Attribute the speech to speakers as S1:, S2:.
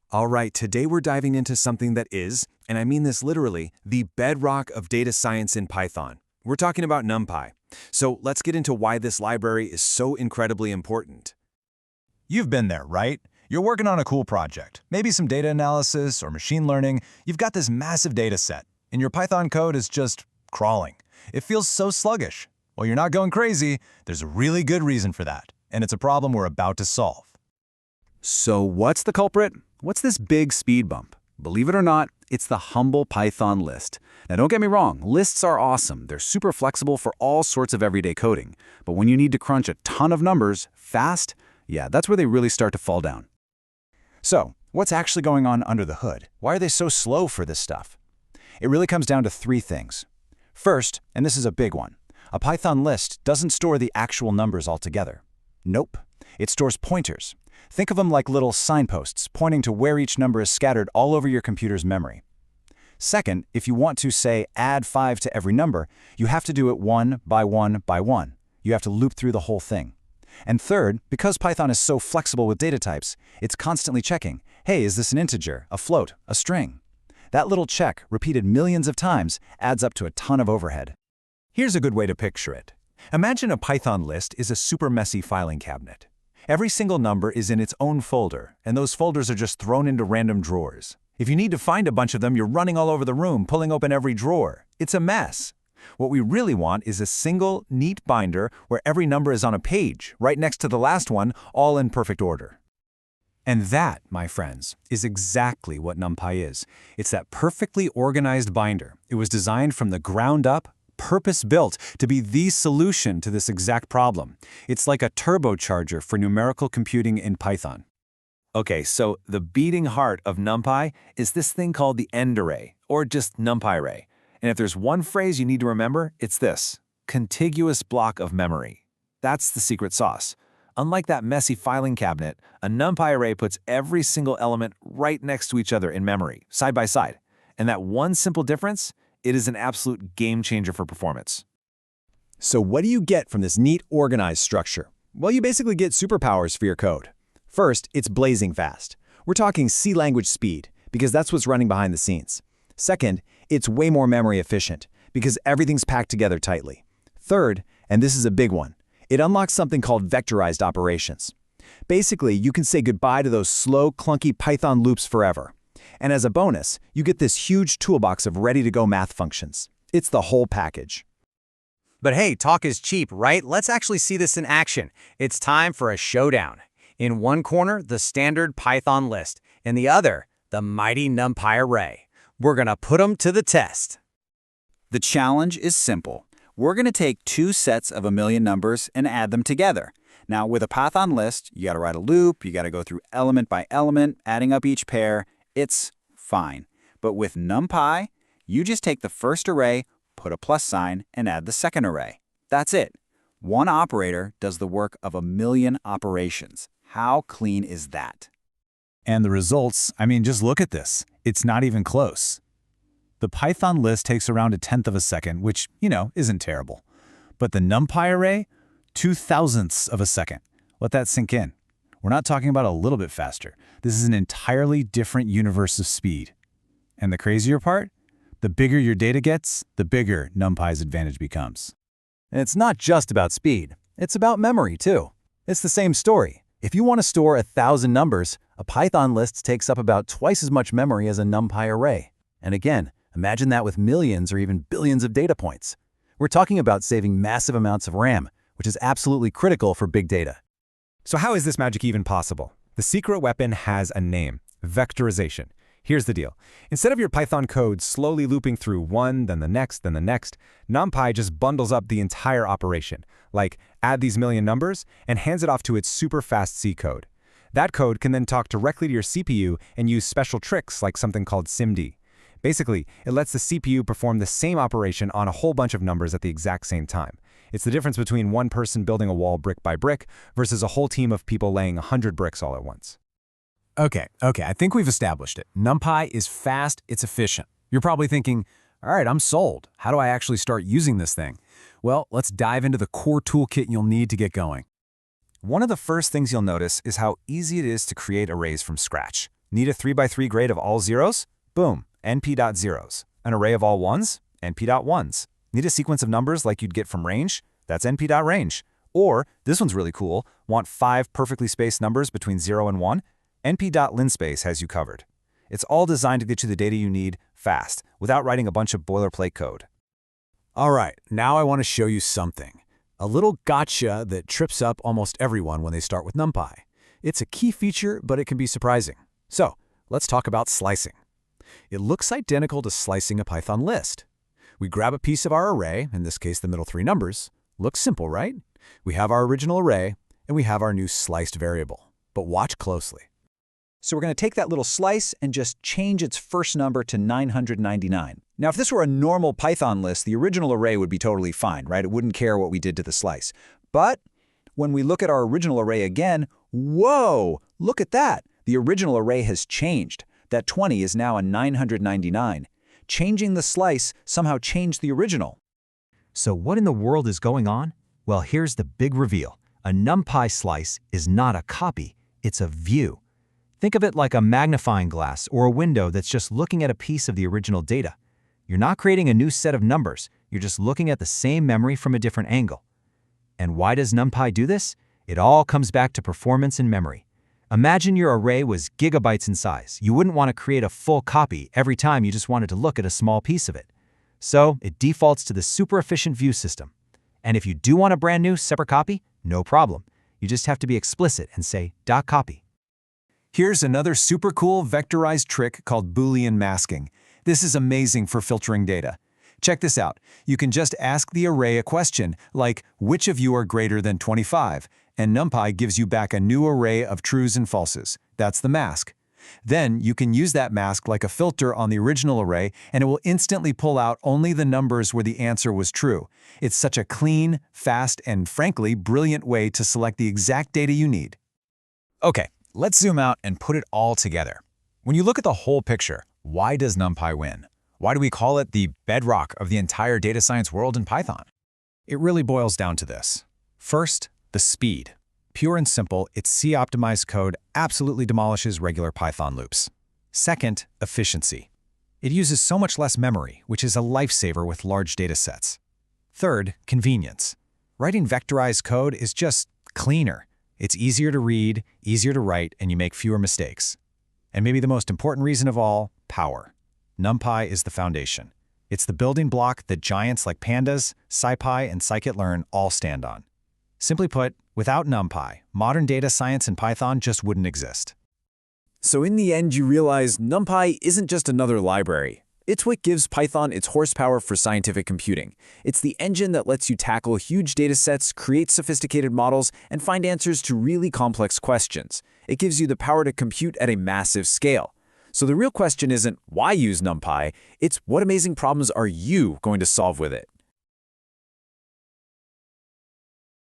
S1: All right, today we're diving into something that is, and I mean this literally, the bedrock of data science in Python. We're talking about NumPy. So let's get into why this library is so incredibly important.
S2: You've been there, right? You're working on a cool project, maybe some data analysis or machine learning. You've got this massive data set, and your Python code is just crawling. It feels so sluggish. Well, you're not going crazy. There's a really good reason for that, and it's a problem we're about to solve.
S3: So what's the culprit? What's this big speed bump? Believe it or not, it's the humble Python list. Now don't get me wrong, lists are awesome. They're super flexible for all sorts of everyday coding. But when you need to crunch a ton of numbers, fast, yeah, that's where they really start to fall down.
S2: So, what's actually going on under the hood? Why are they so slow for this stuff? It really comes down to three things. First, and this is a big one, a Python list doesn't store the actual numbers altogether. Nope, it stores pointers. Think of them like little signposts pointing to where each number is scattered all over your computer's memory. Second, if you want to, say, add 5 to every number, you have to do it one by one by one. You have to loop through the whole thing. And third, because Python is so flexible with data types, it's constantly checking, hey, is this an integer, a float, a string? That little check, repeated millions of times, adds up to a ton of overhead.
S4: Here's a good way to picture it. Imagine a Python list is a super messy filing cabinet. Every single number is in its own folder, and those folders are just thrown into random drawers. If you need to find a bunch of them, you're running all over the room, pulling open every drawer. It's a mess. What we really want is a single, neat binder where every number is on a page, right next to the last one, all in perfect order. And that, my friends, is exactly what NumPy is. It's that perfectly organized binder. It was designed from the ground up, purpose-built to be the solution to this exact problem. It's like a turbocharger for numerical computing in Python. Okay, so the beating heart of NumPy is this thing called the end array, or just NumPy array. And if there's one phrase you need to remember, it's this: contiguous block of memory. That's the secret sauce. Unlike that messy filing cabinet, a NumPy array puts every single element right next to each other in memory, side by side. And that one simple difference, it is an absolute game changer for performance.
S2: So what do you get from this neat, organized structure? Well, you basically get superpowers for your code. First, it's blazing fast. We're talking C language speed, because that's what's running behind the scenes. Second, it's way more memory efficient, because everything's packed together tightly. Third, and this is a big one, it unlocks something called vectorized operations. Basically, you can say goodbye to those slow, clunky Python loops forever. And as a bonus, you get this huge toolbox of ready-to-go math functions. It's the whole package.
S5: But hey, talk is cheap, right? Let's actually see this in action. It's time for a showdown. In one corner, the standard Python list. In the other, the mighty NumPy array. We're going to put them to the test.
S3: The challenge is simple. We're going to take two sets of a million numbers and add them together. Now, with a Python list, you got to write a loop, you got to go through element by element, adding up each pair. It's fine. But with NumPy, you just take the first array, put a plus sign, and add the second array. That's it. One operator does the work of a million operations. How clean is that?
S2: And the results, I mean, just look at this. It's not even close. The Python list takes around 1/10 of a second, which, isn't terrible. But the NumPy array, 2/1000ths of a second. Let that sink in. We're not talking about a little bit faster. This is an entirely different universe of speed. And the crazier part? The bigger your data gets, the bigger NumPy's advantage becomes. And it's not just about speed. It's about memory, too. It's the same story. If you want to store 1,000 numbers, a Python list takes up about twice as much memory as a NumPy array. And again, imagine that with millions or even billions of data points. We're talking about saving massive amounts of RAM, which is absolutely critical for big data.
S4: So how is this magic even possible? The secret weapon has a name: vectorization. Here's the deal. Instead of your Python code slowly looping through one, then the next, NumPy just bundles up the entire operation, like add these million numbers, and hands it off to its super fast C code. That code can then talk directly to your CPU and use special tricks like something called SIMD. Basically, it lets the CPU perform the same operation on a whole bunch of numbers at the exact same time. It's the difference between one person building a wall brick by brick versus a whole team of people laying 100 bricks all at once.
S1: Okay, I think we've established it. NumPy is fast, it's efficient. You're probably thinking, all right, I'm sold. How do I actually start using this thing? Well, let's dive into the core toolkit you'll need to get going.
S4: One of the first things you'll notice is how easy it is to create arrays from scratch. Need a 3x3 grid of all zeros? Boom, np.zeros. An array of all ones? np.ones. Need a sequence of numbers like you'd get from range? That's np.range. Or, this one's really cool, want 5 perfectly spaced numbers between 0 and 1? np.linspace has you covered. It's all designed to get you the data you need fast, without writing a bunch of boilerplate code.
S1: All right, now I want to show you something. A little gotcha that trips up almost everyone when they start with NumPy. It's a key feature, but it can be surprising. So, let's talk about slicing. It looks identical to slicing a Python list. We grab a piece of our array, in this case the middle 3 numbers. Looks simple, right? We have our original array, and we have our new sliced variable. But watch closely.
S3: So we're going to take that little slice and just change its first number to 999. Now, if this were a normal Python list, the original array would be totally fine, right? It wouldn't care what we did to the slice. But when we look at our original array again, whoa, look at that. The original array has changed. That 20 is now a 999. Changing the slice somehow changed the original.
S6: So what in the world is going on? Well, here's the big reveal. A NumPy slice is not a copy, it's a view. Think of it like a magnifying glass or a window that's just looking at a piece of the original data. You're not creating a new set of numbers, you're just looking at the same memory from a different angle. And why does NumPy do this? It all comes back to performance and memory. Imagine your array was gigabytes in size. You wouldn't want to create a full copy every time you just wanted to look at a small piece of it. So it defaults to the super efficient view system. And if you do want a brand new separate copy, no problem. You just have to be explicit and say .copy.
S1: Here's another super cool vectorized trick called Boolean masking. This is amazing for filtering data. Check this out. You can just ask the array a question, like, which of you are greater than 25? And NumPy gives you back a new array of trues and falses. That's the mask. Then you can use that mask like a filter on the original array, and it will instantly pull out only the numbers where the answer was true. It's such a clean, fast, and frankly, brilliant way to select the exact data you need.
S2: Okay, let's zoom out and put it all together. When you look at the whole picture, why does NumPy win? Why do we call it the bedrock of the entire data science world in Python? It really boils down to this. First, the speed. Pure and simple, its C-optimized code absolutely demolishes regular Python loops. Second, efficiency. It uses so much less memory, which is a lifesaver with large data sets. Third, convenience. Writing vectorized code is just cleaner. It's easier to read, easier to write, and you make fewer mistakes. And maybe the most important reason of all, power. NumPy is the foundation. It's the building block that giants like pandas, SciPy, and scikit-learn all stand on. Simply put, without NumPy, modern data science in Python just wouldn't exist.
S1: So in the end, you realize NumPy isn't just another library. It's what gives Python its horsepower for scientific computing. It's the engine that lets you tackle huge data sets, create sophisticated models, and find answers to really complex questions. It gives you the power to compute at a massive scale. So the real question isn't why use NumPy, it's what amazing problems are you going to solve with it?